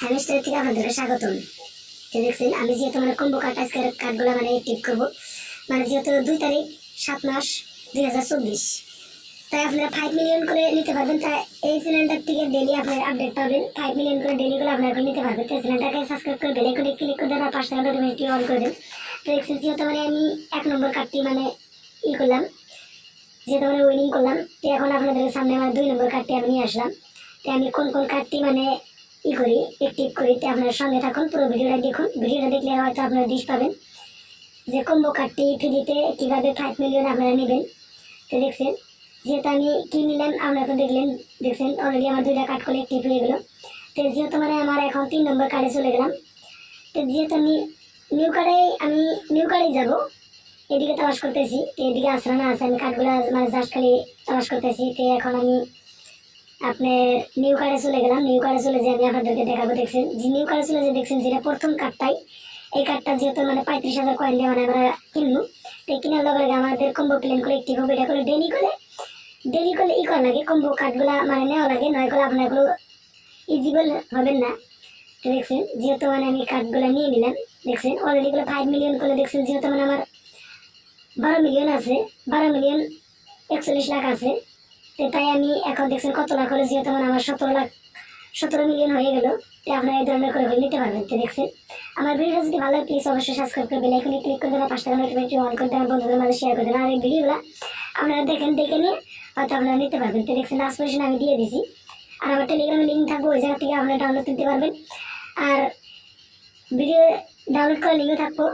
Hamster থেকে আপনাদেরকে স্বাগতম। তো দেখছেন আমি যেহেতু মানে কম্বো কার্ড আজকের কার্ডগুলো মানে টিপ করবো, মানে যেহেতু 2 তারিখ 7 মাস 2024, তাই আপনারা 5 মিলিয়ন করে নিতে পারবেন। তাই এই চ্যানেলটার থেকে ডেলি আপনারা আপডেট পাবেন। 5 মিলিয়ন করে ডেলি করে আপনারা নিতে পারবেন। তো চ্যানেলটাকে সাবস্ক্রাইব করে বেল আইকনে ক্লিক করে দেন আর পাশে থাকা নোটিফিকেশনটি অন করে দেন। তো দেখছেন যেহেতু মানে আমি 1 নম্বর কার্ডটি মানে করলাম, যেহেতু মানে উইনিং করলাম, তো এখন আপনাদের সামনে আমার 2 নম্বর কার্ডটি আমি নিয়ে আসলাম। তো আমি কোন কোন কার্ডটি মানে করি অ্যাক্টিভ করি, তো আপনার সঙ্গে থাকুন, পুরো ভিডিওটা দেখুন। ভিডিওটা দেখলে হয়তো আপনারা ডিশ পাবেন যে কম্বো কার্ডটি ফ্রিতে কীভাবে 5 মিলিয়ন আপনারা নেবেন। তো দেখছেন যেহেতু আমি কি নিলাম আপনারা তো দেখছেন অলরেডি আমার 2টা কার্ড করে অ্যাক্টিভ হয়ে গেলো। তো যেহেতু মানে আমার এখন 3 নম্বর কার্ডে চলে গেলাম। তো যেহেতু আমি নিউ কার্ডেই যাবো, এদিকে তালাশ করতেছি, তো এদিকে আসরা না আছে, আমি কার্ডগুলো মানে জাস্ট খালি তালাশ করতেছি। তো এখন আমি আপনার নিউ কার্ডে চলে গেলাম। নিউ কার্ডে চলে যে আমি আপনাদেরকে দেখাবো। দেখছেন যে নিউ কার্ডে চলে যে দেখছেন যেটা প্রথম কার্ডটাই, এই কার্ডটা যেহেতু মানে 35,000 কয়েন দিয়ে মানে আমরা কিনবো, তো কেনার লগে লগে আমাদের কম্বো প্লেন করে একটি হবে। এটা করে ডেলি করে করা লাগে, কম্বো কার্ডগুলা মানে নেওয়া লাগে, নয় করে আপনার এগুলো ইজিবল হবেন না। তো দেখছেন যেহেতু মানে আমি কার্ডগুলো নিয়ে নিলাম, দেখছেন অলরেডি গুলো 5 মিলিয়ন করে। দেখছেন যেহেতু মানে আমার 12 মিলিয়ন আছে, 12 মিলিয়ন 41 লাখ আছে। তো তাই আমি এখন দেখছেন কত লাখ হলো, যেহেতু মানে আমার 17 মিলিয়ন হয়ে গেল। তো আপনারা এই ধরনের করে নিতে পারবেন। তো দেখছেন আমার ভিডিওটা যদি ভালো হয় প্লিজ অবশ্যই সাবস্ক্রাইব করে বেল আইকনে ক্লিক করে দেন, পাশে থাকা নোটিফিকেশনটি অন করে দেন, বন্ধুদের মাঝে শেয়ার করে দেন। আর এই ভিডিওগুলো আপনারা দেখে নিয়ে হয়তো আপনারা নিতে পারবেন। তো দেখছেন লাস্ট পজিশনে আমি দিয়ে দিছি, আর আমার টেলিগ্রামে লিঙ্ক থাকবে, ওই জায়গা থেকে আপনারা ডাউনলোড করতে পারবেন। আর ভিডিও ডাউনলোড করার লিঙ্কও থাকবো,